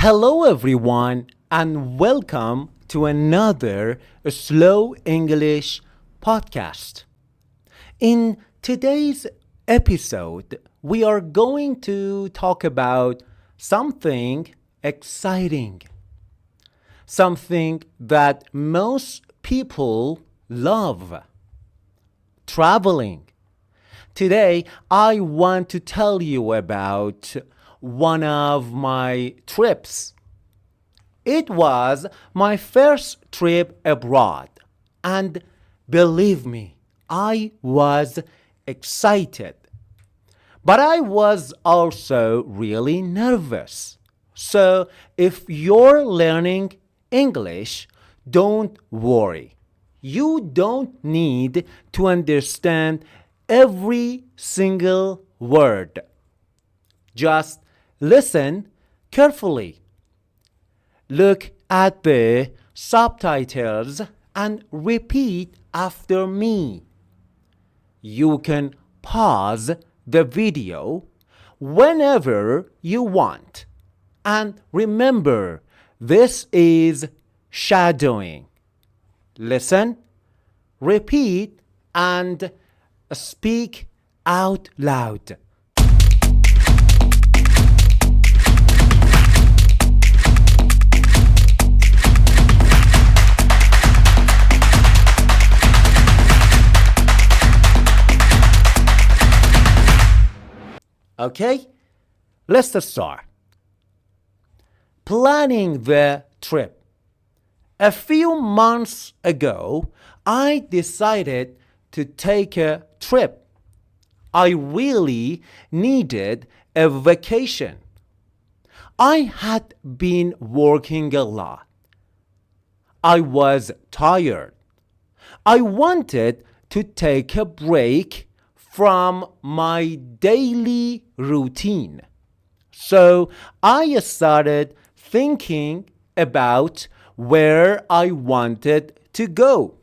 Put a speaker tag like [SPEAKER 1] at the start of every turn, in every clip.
[SPEAKER 1] Hello everyone and welcome to another Slow English podcast. In today's episode, we are going to talk about something exciting. Something that most people love. Traveling. Today, I want to tell you about one of my trips. It was my first trip abroad, and believe me, I was excited. But I was also really nervous. So if you're learning English, don't worry. You don't need to understand every single word. Just listen carefully. Look at the subtitles and repeat after me. You can pause the video whenever you want. And remember, this is shadowing. Listen, repeat, and speak out loud. Okay, let's start. Planning the trip. A few months ago, I decided to take a trip. I really needed a vacation. I had been working a lot. I was tired. I wanted to take a break from my daily routine. So I started thinking about where I wanted to go.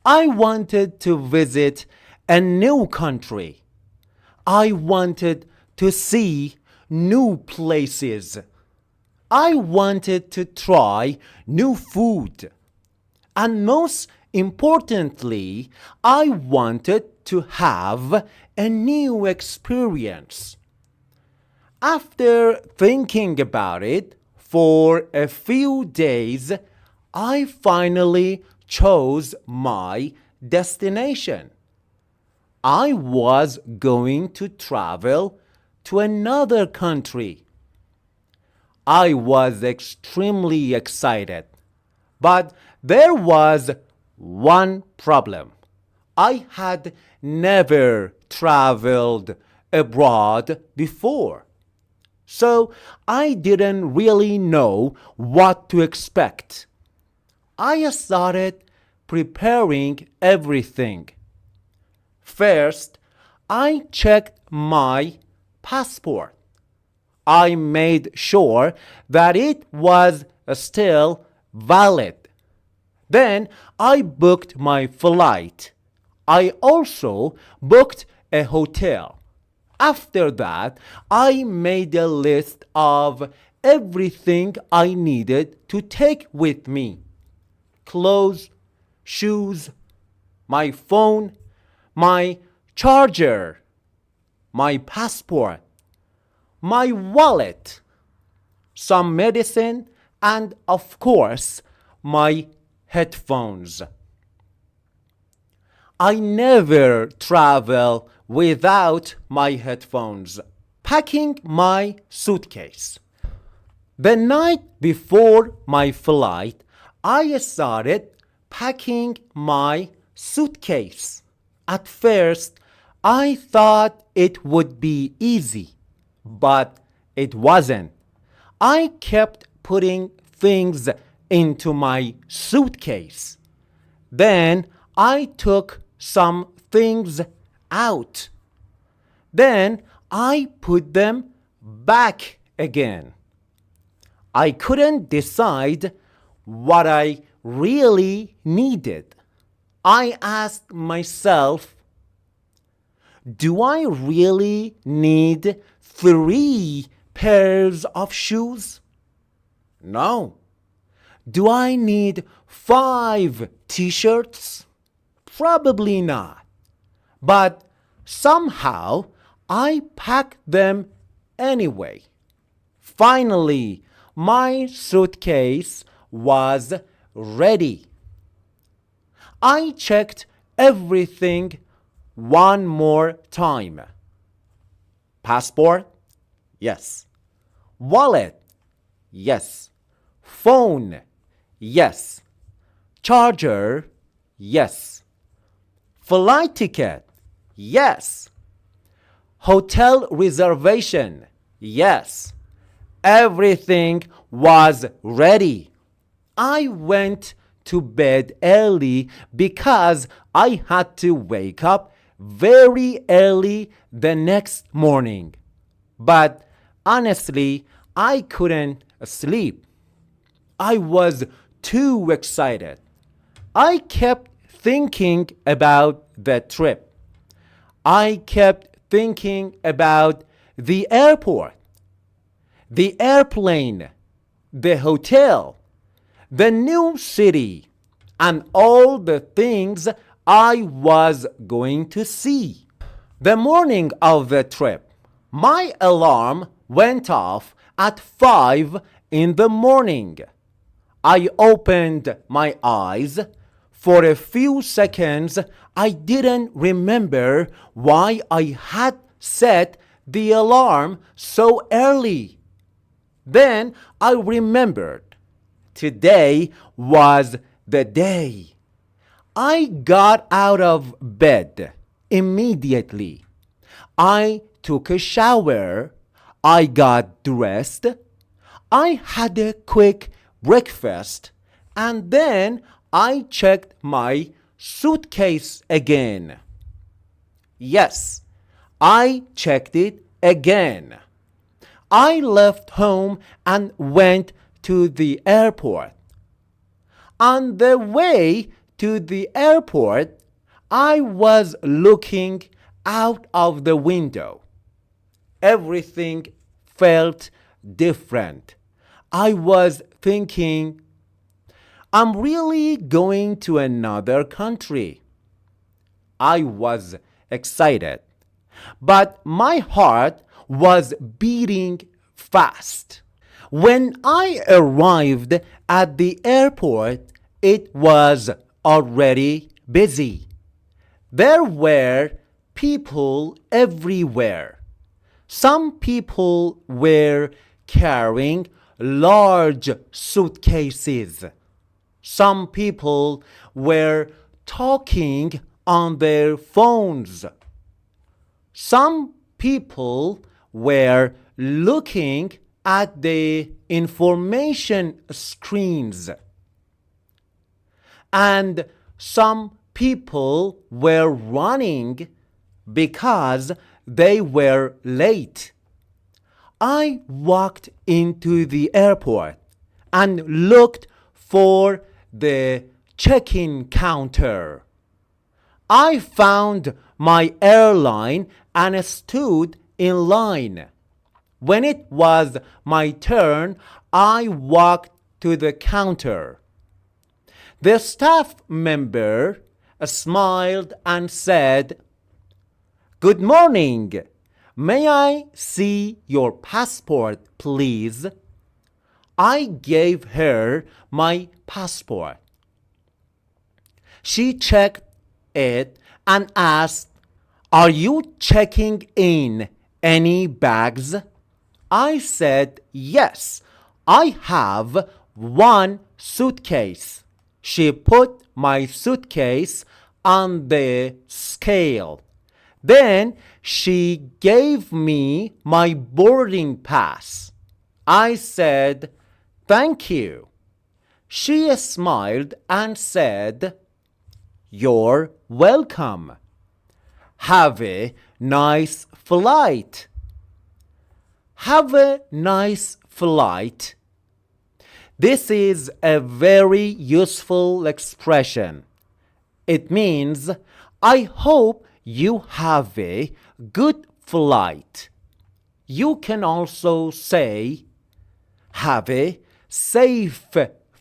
[SPEAKER 1] I wanted to visit a new country. I wanted to see new places. I wanted to try new food. And most importantly, I wanted to have a new experience. After thinking about it for a few days, I finally chose my destination. I was going to travel to another country. I was extremely excited, but there was one problem. I had never traveled abroad before, so I didn't really know what to expect. I started preparing everything. First, I checked my passport. I made sure that it was still valid. Then I booked my flight. I also booked a hotel. After that, I made a list of everything I needed to take with me. Clothes, shoes, my phone, my charger, my passport, my wallet, some medicine, and of course, my headphones. I never travel without my headphones. Packing my suitcase. The night before my flight, I started packing my suitcase. At first, I thought it would be easy, but it wasn't. I kept putting things into my suitcase. Then I took some things out. Then I put them back again. I couldn't decide what I really needed. I asked myself, do I really need 3 pairs of shoes? No. Do I need 5 t-shirts? Probably not. But somehow I packed them anyway. Finally, my suitcase was ready. I checked everything one more time. Passport? Yes. Wallet? Yes. Phone? Yes. Charger? Yes. Flight ticket? Yes. Hotel reservation? Yes. Everything was ready. I went to bed early because I had to wake up very early the next morning. But honestly, I couldn't sleep. I was too excited. I kept thinking about the trip. I kept thinking about the airport, the airplane, the hotel, the new city, and all the things I was going to see. The morning of the trip, my alarm went off at 5 in the morning. I opened my eyes. For a few seconds, I didn't remember why I had set the alarm so early. Then I remembered. Today was the day. I got out of bed immediately. I took a shower. I got dressed. I had a quick breakfast, and then I checked my suitcase again. Yes, I checked it again. I left home and went to the airport. On the way to the airport, I was looking out of the window. Everything felt different. I was thinking, I'm really going to another country. I was excited, but my heart was beating fast. When I arrived at the airport, it was already busy. There were people everywhere. Some people were carrying large suitcases. Some people were talking on their phones. Some people were looking at the information screens. And some people were running because they were late. I walked into the airport and looked for the check-in counter. I found my airline and stood in line. When it was my turn, I walked to the counter. The staff member smiled and said, "Good morning. May I see your passport, please?" I gave her my passport. She checked it and asked, "Are you checking in any bags?" I said, "Yes, I have one suitcase." She put my suitcase on the scale. Then she gave me my boarding pass. I said, "Thank you." She smiled and said, "You're welcome. Have a nice flight." Have a nice flight. This is a very useful expression. It means, I hope you have a good flight. You can also say, have a safe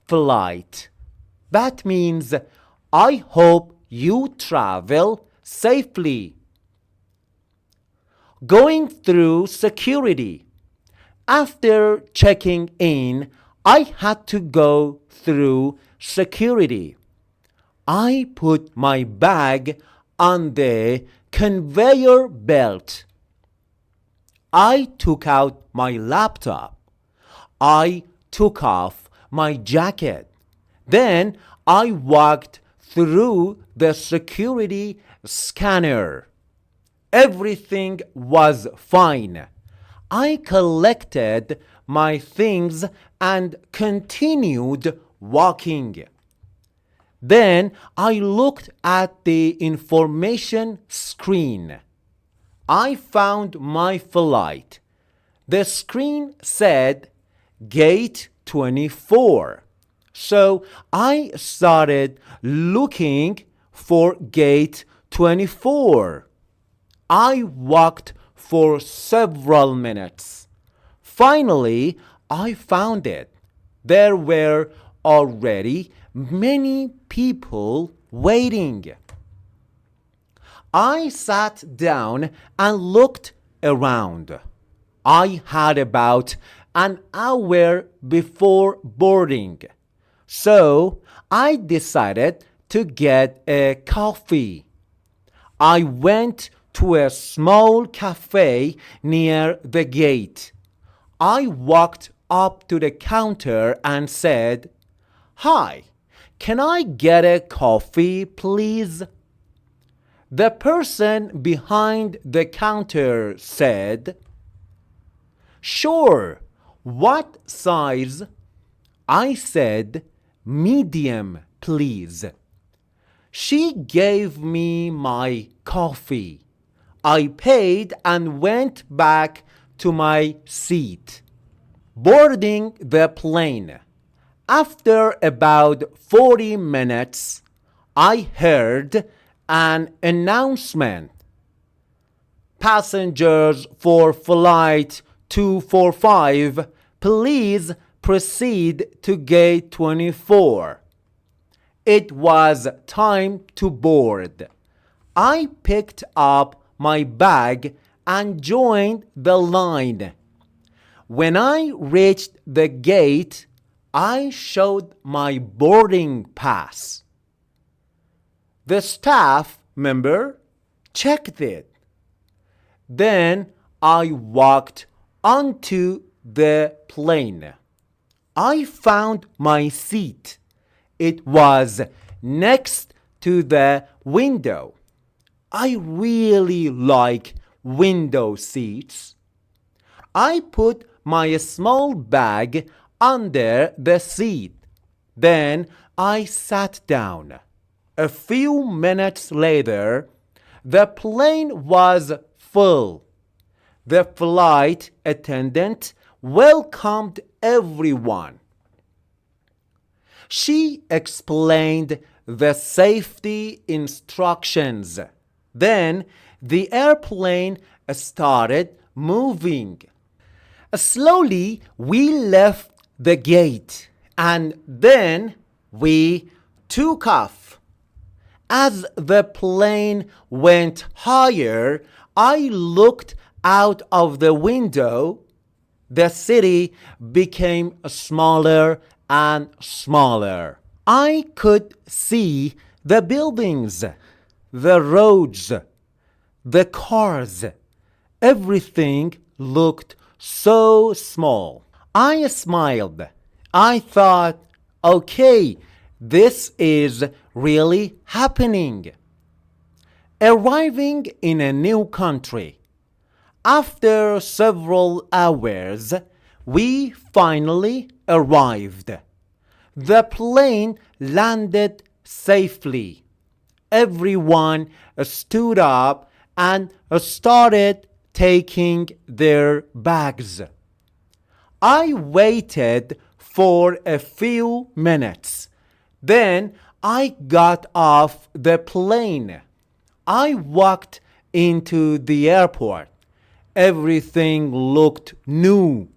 [SPEAKER 1] flight. That means, I hope you travel safely. Going through security. After checking in, I had to go through security. I put my bag on the conveyor belt. I took out my laptop. I took off my jacket. Then I walked through the security scanner. Everything was fine. I collected my things and continued walking. Then I looked at the information screen. I found my flight. The screen said Gate 24. So I started looking for Gate 24. I walked for several minutes. Finally, I found it. There were already many people waiting. I sat down and looked around. I had about an hour before boarding, so I decided to get a coffee. I went to a small cafe near the gate. I walked up to the counter and said, "Hi, can I get a coffee, please?" The person behind the counter said, "Sure, what size?" I said, "Medium, please." She gave me my coffee. I paid and went back to my seat. Boarding the plane. After about 40 minutes, I heard an announcement. Passengers for flight 245, please proceed to gate 24. It was time to board. I picked up my bag and joined the line. When I reached the gate, I showed my boarding pass. The staff member checked it. Then I walked onto the plane. I found my seat. It was next to the window. I really like window seats. I put my small bag under the seat. Then I sat down. A few minutes later, the plane was full. The flight attendant welcomed everyone. She explained the safety instructions. Then the airplane started moving. Slowly, we left the gate and then we took off. As the plane went higher, I looked out of the window. The city became smaller and smaller. I could see the buildings, the roads, the cars. Everything looked so small. I smiled. I thought, okay, this is really happening. Arriving in a new country. After several hours, we finally arrived. The plane landed safely. Everyone stood up and started taking their bags. I waited for a few minutes. Then I got off the plane. I walked into the airport. Everything looked new.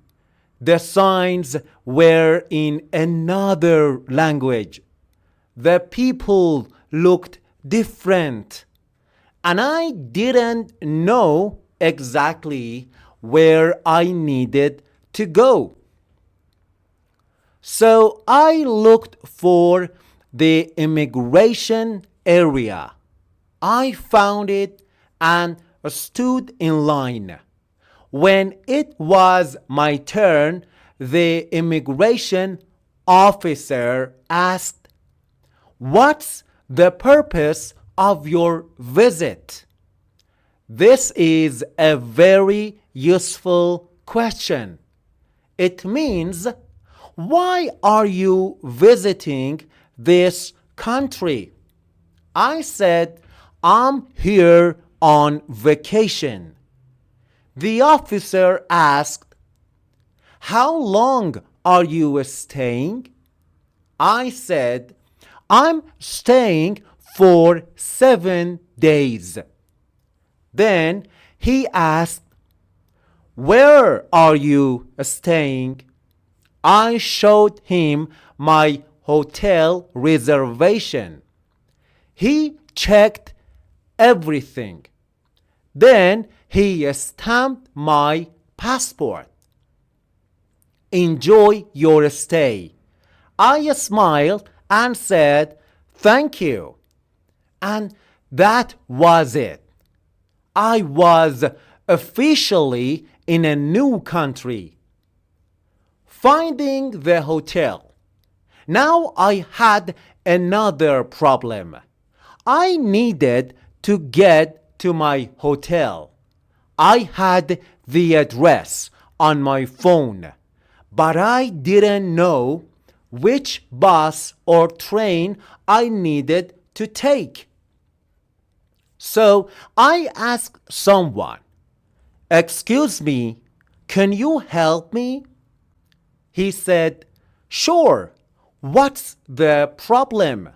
[SPEAKER 1] The signs were in another language. The people looked different. And I didn't know exactly where I needed to go. So I looked for the immigration area. I found it and stood in line. When it was my turn, the immigration officer asked, "What's the purpose of your visit?" This is a very useful question. It means, why are you visiting this country? I said, I'm here on vacation. The officer asked, how long are you staying? I said, I'm staying for 7 days. Then he asked, where are you staying? I showed him my hotel reservation. He checked everything. Then he stamped my passport. Enjoy your stay. I smiled and said, thank you. And that was it. I was officially in a new country. Finding the hotel. Now I had another problem. I needed to get to my hotel. I had the address on my phone, but I didn't know which bus or train I needed to take. So I asked someone, excuse me, can you help me? He said, sure, what's the problem?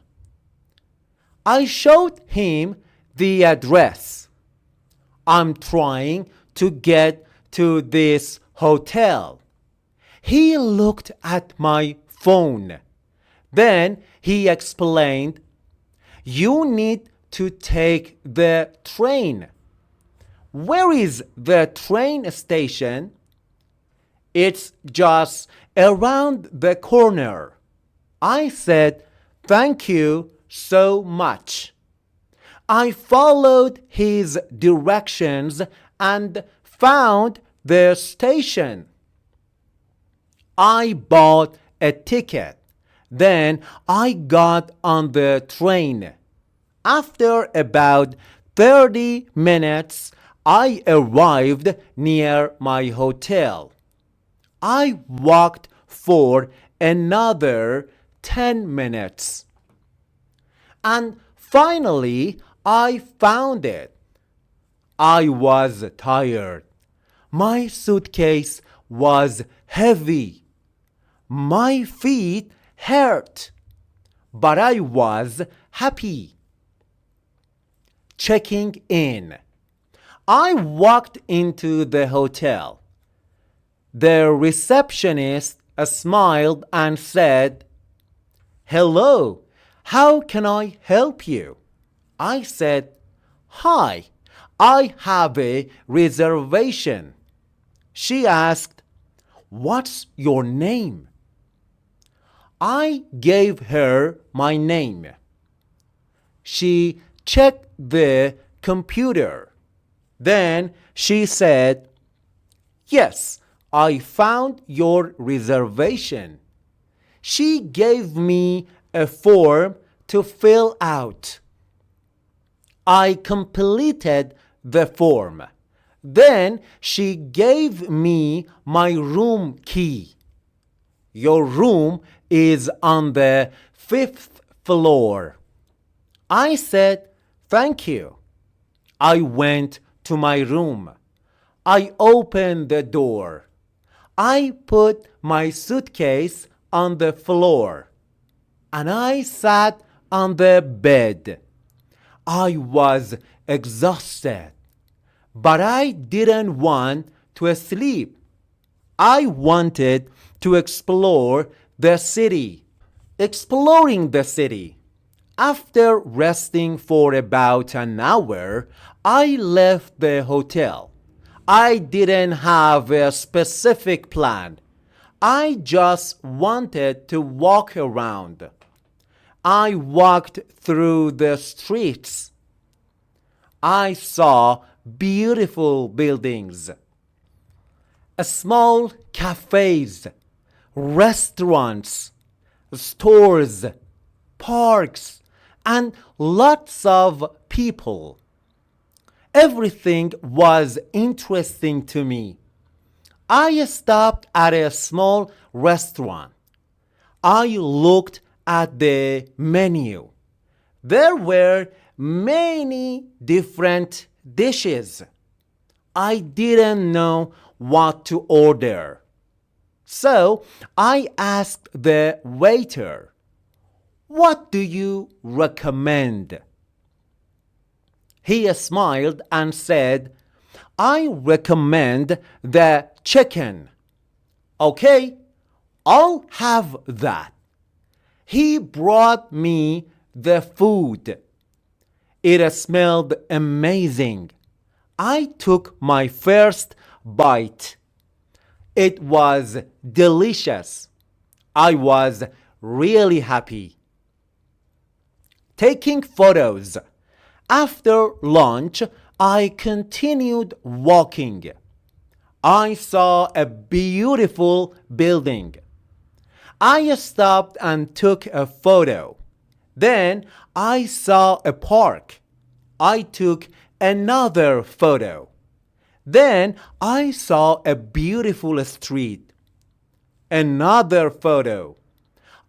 [SPEAKER 1] I showed him the address. I'm trying to get to this hotel. He looked at my phone. Then he explained, you need to take the train. Where is the train station? It's just around the corner. I said, thank you so much. I followed his directions and found the station. I bought a ticket. Then I got on the train. After about 30 minutes, I arrived near my hotel. I walked for another 10 minutes. And finally, I found it. I was tired. My suitcase was heavy. My feet hurt. But I was happy. Checking in. I walked into the hotel. The receptionist smiled and said, hello, how can I help you? I said, hi, I have a reservation. She asked, what's your name? I gave her my name. She checked the computer. Then she said, yes, I found your reservation. She gave me a form to fill out. I completed the form. Then she gave me my room key. Your room is on the 5th floor. I said, thank you. I went to my room. I opened the door. I put my suitcase on the floor. And I sat on the bed. I was exhausted. but I didn't want to sleep. I wanted to explore the city. Exploring the city. After resting for about an hour, I left the hotel. I didn't have a specific plan. I just wanted to walk around. I walked through the streets. I saw beautiful buildings, small cafes, restaurants, stores, parks, and lots of people. Everything was interesting to me. I stopped at a small restaurant. I looked at the menu. There were many different dishes. I didn't know what to order. So I asked the waiter, "What do you recommend?" He smiled and said, "I recommend the chicken." "Okay, I'll have that." He brought me the food. It smelled amazing. I took my first bite. It was delicious. I was really happy. Taking photos. After lunch, I continued walking. I saw a beautiful building. I stopped and took a photo. Then I saw a park. I took another photo. Then I saw a beautiful street. Another photo.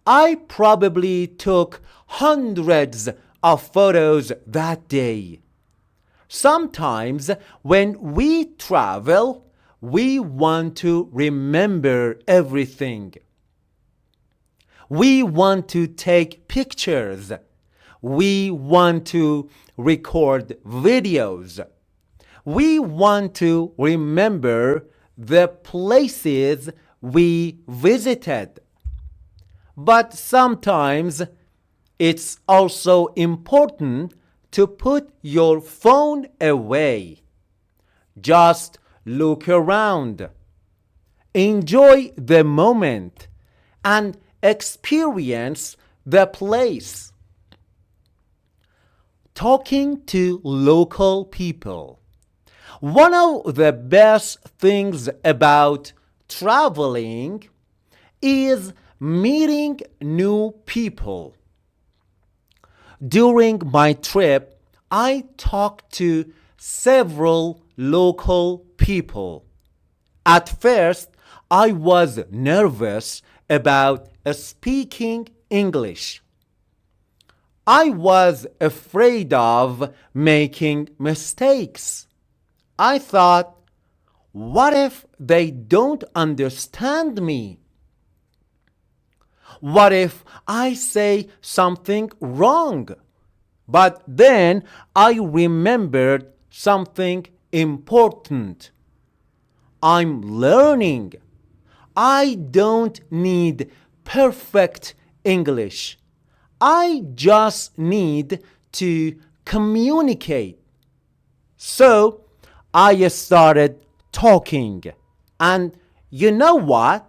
[SPEAKER 1] I probably took hundreds of photos that day. Sometimes when we travel, we want to remember everything. We want to take pictures. We want to record videos. We want to remember the places we visited. But sometimes it's also important to put your phone away. Just look around. Enjoy the moment and experience the place. Talking to local people. One of the best things about traveling is meeting new people. During my trip, I talked to several local people. At first, I was nervous about speaking English. I was afraid of making mistakes. I thought, what if they don't understand me? What if I say something wrong? But then I remembered something important. I'm learning. I don't need perfect English. I just need to communicate. So I started talking. And you know what?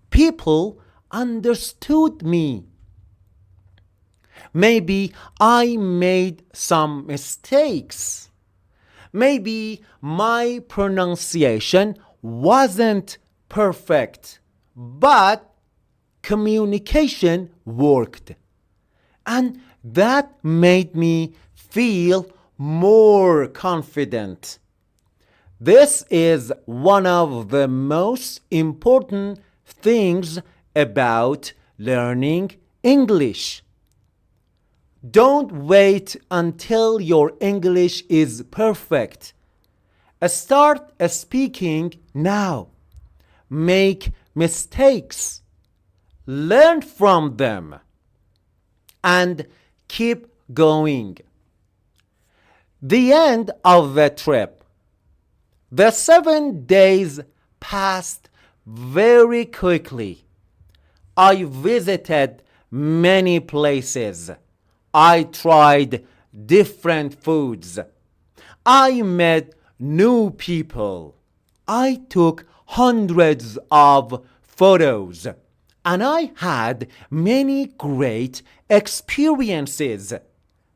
[SPEAKER 1] People understood me. Maybe I made some mistakes. Maybe my pronunciation wasn't perfect, but communication worked. And that made me feel more confident. This is one of the most important things about learning English. Don't wait until your English is perfect. Start speaking now. Make mistakes. Learn from them. And keep going. The end of the trip. The 7 days passed very quickly. I visited many places. I tried different foods. I met new people. I took hundreds of photos. And I had many great experiences.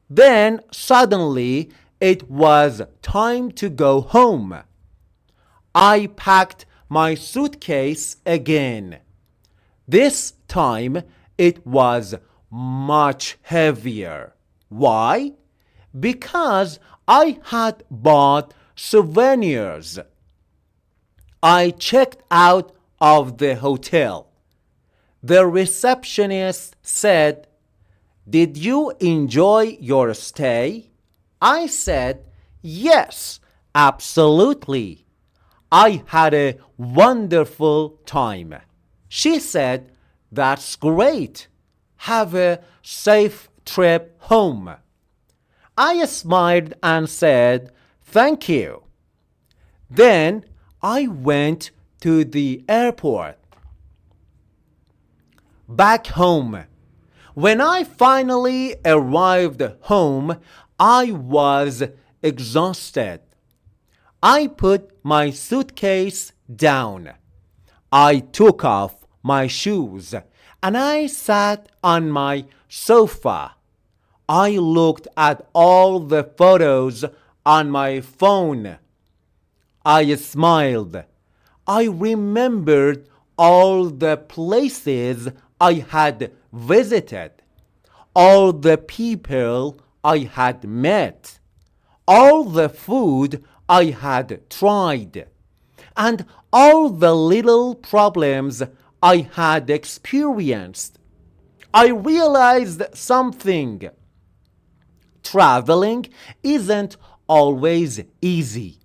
[SPEAKER 1] Then suddenly it was time to go home. I packed my suitcase again. This time it was much heavier. Why? Because I had bought souvenirs. I checked out of the hotel. The receptionist said, "Did you enjoy your stay?" I said, "Yes, absolutely. I had a wonderful time." She said, "That's great. Have a safe trip home." I smiled and said, "Thank you." Then I went to the airport. Back home. When I finally arrived home, I was exhausted. I put my suitcase down. I took off my shoes and I sat on my sofa. I looked at all the photos on my phone. I smiled. I remembered all the places I had visited, all the people I had met, all the food I had tried, and all the little problems I had experienced. I realized something. Traveling isn't always easy.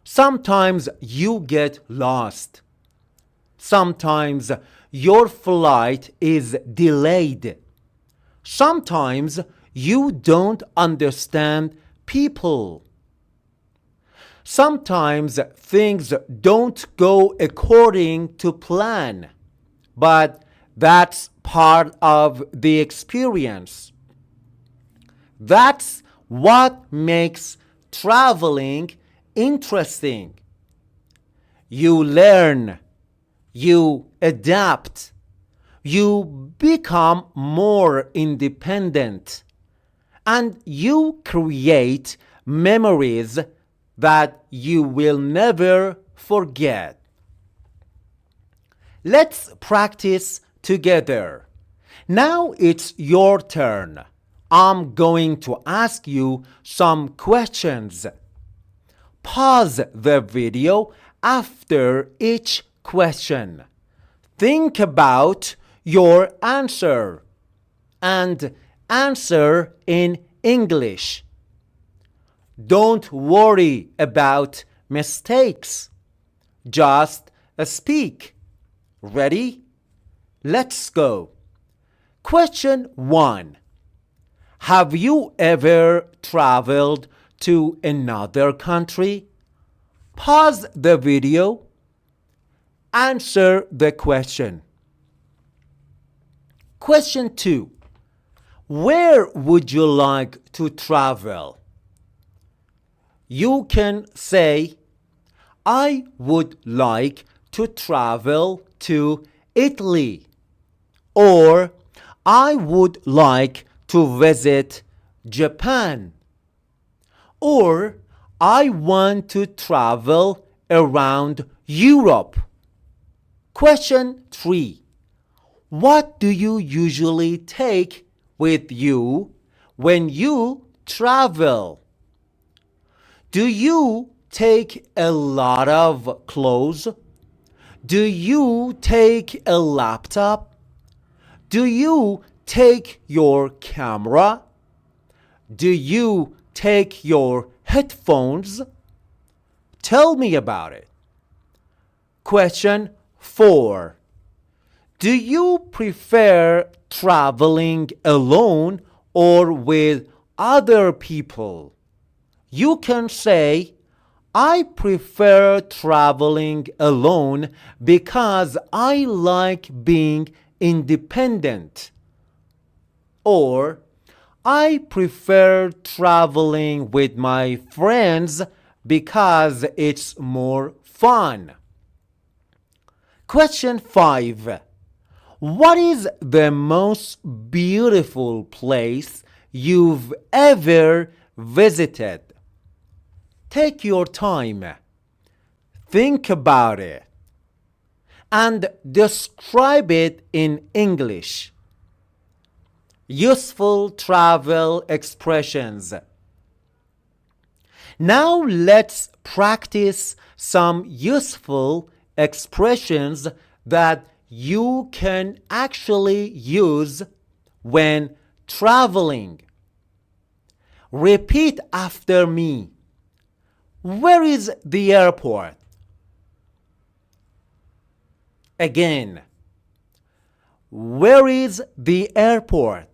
[SPEAKER 1] Sometimes you get lost. Sometimes your flight is delayed. Sometimes you don't understand people. Sometimes things don't go according to plan, but that's part of the experience. That's what makes traveling interesting. You learn, you adapt, you become more independent, and you create memories that you will never forget. Let's practice together. Now it's your turn. I'm going to ask you some questions. Pause the video after each question. Think about your answer and answer in English. Don't worry about mistakes. Just speak. Ready? Let's go. Question 1. Have you ever traveled to another country? Pause the video. Answer the question. Question 2. Where would you like to travel? You can say, I would like to travel to Italy, or I would like to visit Japan, or I want to travel around Europe. Question 3. What do you usually take with you when you travel? Do you take a lot of clothes? Do you take a laptop? Do you take your camera? Do you take your headphones? Tell me about it. Question 4. Do you prefer traveling alone or with other people? You can say, I prefer traveling alone because I like being independent. Or, I prefer traveling with my friends because it's more fun. Question 5. What is the most beautiful place you've ever visited? Take your time. Think about it. And describe it in English. Useful travel expressions. Now let's practice some useful expressions that you can actually use when traveling. Repeat after me. Where is the airport? Again. Where is the airport?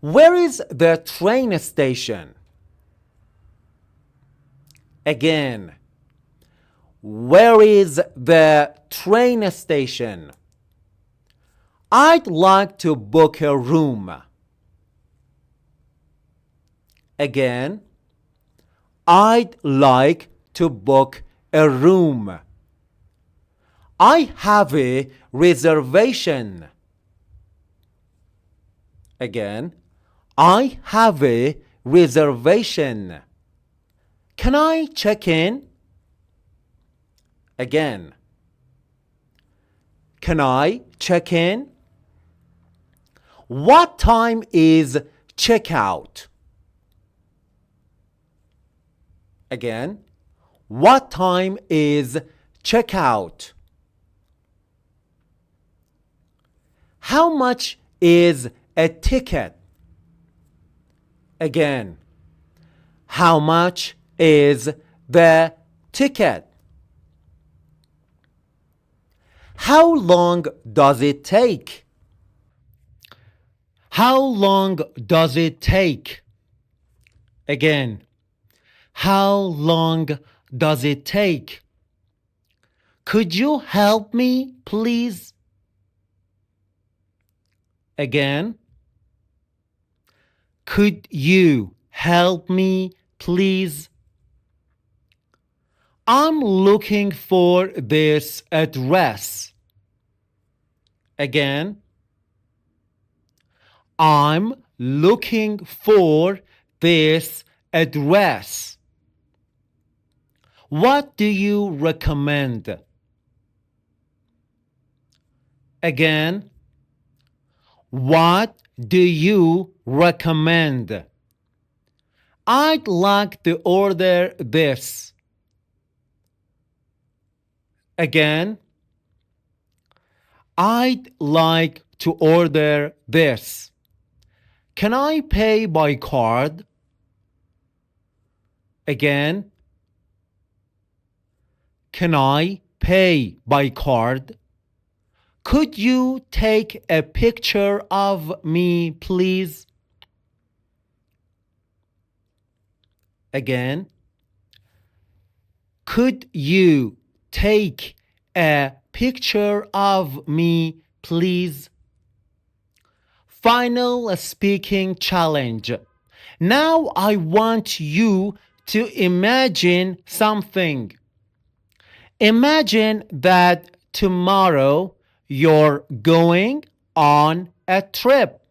[SPEAKER 1] Where is the train station? Again. Where is the train station? I'd like to book a room. Again. I'd like to book a room. I have a reservation. Again. I have a reservation. Can I check in? Again. Can I check in? What time is checkout? Again. What time is checkout? How much is a ticket? Again. How much is the ticket? How long does it take? How long does it take? Again. How long does it take? Could you help me, please? Again. Could you help me, please? I'm looking for this address. Again. I'm looking for this address. What do you recommend? Again. What do you recommend? I'd like to order this. Again. I'd like to order this. Can I pay by card? Again. Can I pay by card? Could you take a picture of me, please? Again. Could you take a picture of me, please? Final speaking challenge. Now I want you to imagine something. Imagine that tomorrow you're going on a trip.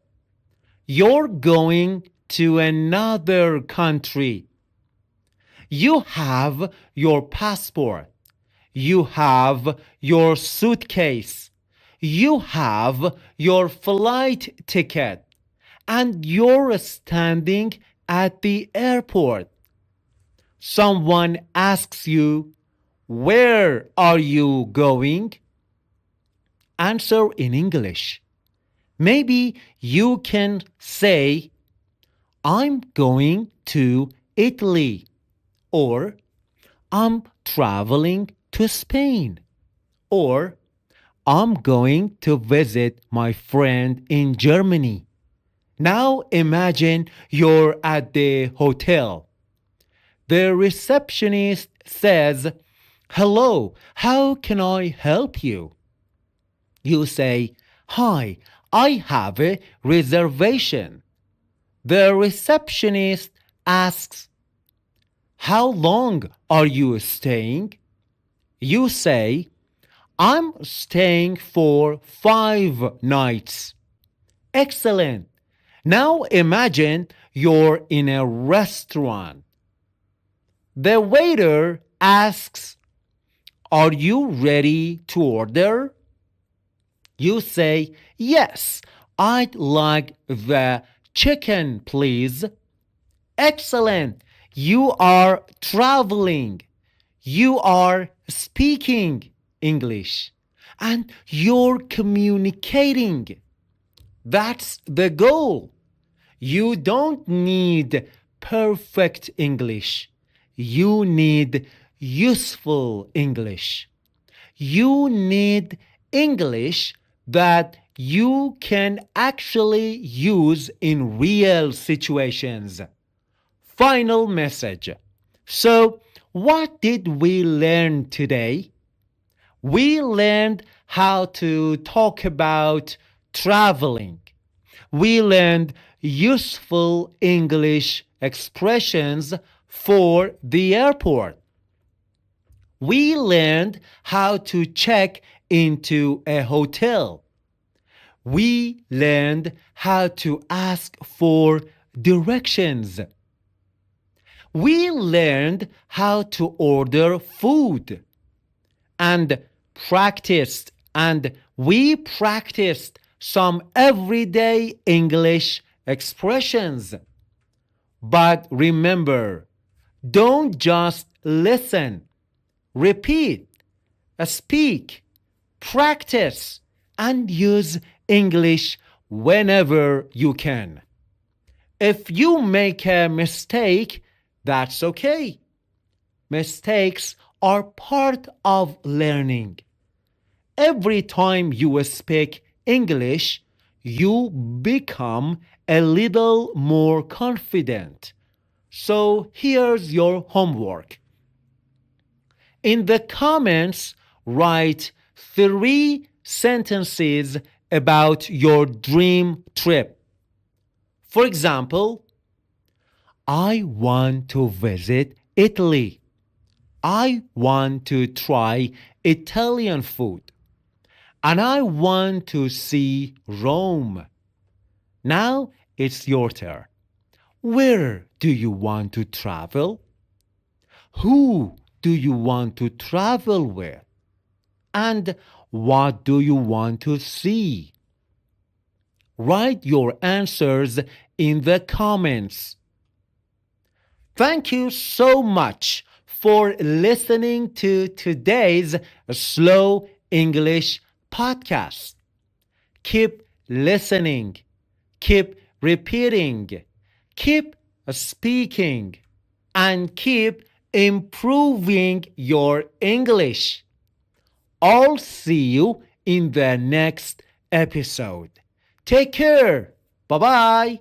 [SPEAKER 1] You're going to another country. You have your passport. You have your suitcase. You have your flight ticket. And you're standing at the airport. Someone asks you, where are you going? Answer in English. Maybe you can say, I'm going to Italy. Or, I'm traveling to Spain. Or, I'm going to visit my friend in Germany. Now imagine you're at the hotel. The receptionist says, "Hello, how can I help you?" You say, "Hi, I have a reservation." The receptionist asks, "How long are you staying?" You say, "I'm staying for 5 nights." Excellent. Now imagine you're in a restaurant. The waiter asks, "Are you ready to order?" You say, "Yes, I'd like the chicken, please." Excellent. You are traveling. You are speaking English. And you're communicating. That's the goal. You don't need perfect English. You need useful English. You need English that you can actually use in real situations. Final message. So, what did we learn today? We learned how to talk about traveling. We learned useful English expressions for the airport. We learned how to check into a hotel. We learned how to ask for directions. We learned how to order food and we practiced some everyday English expressions. But remember, don't just listen. Repeat, speak, practice, and use English whenever you can. If you make a mistake, that's okay. Mistakes are part of learning. Every time you speak English, you become a little more confident. So here's your homework. In the comments, write 3 sentences about your dream trip. For example, I want to visit Italy. I want to try Italian food. And I want to see Rome. Now it's your turn. Where do you want to travel? Who do you want to travel with? And what do you want to see? Write your answers in the comments. Thank you so much for listening to today's Slow English podcast. Keep listening, keep repeating, keep speaking, and keep improving your English. I'll see you in the next episode. Take care. Bye-bye.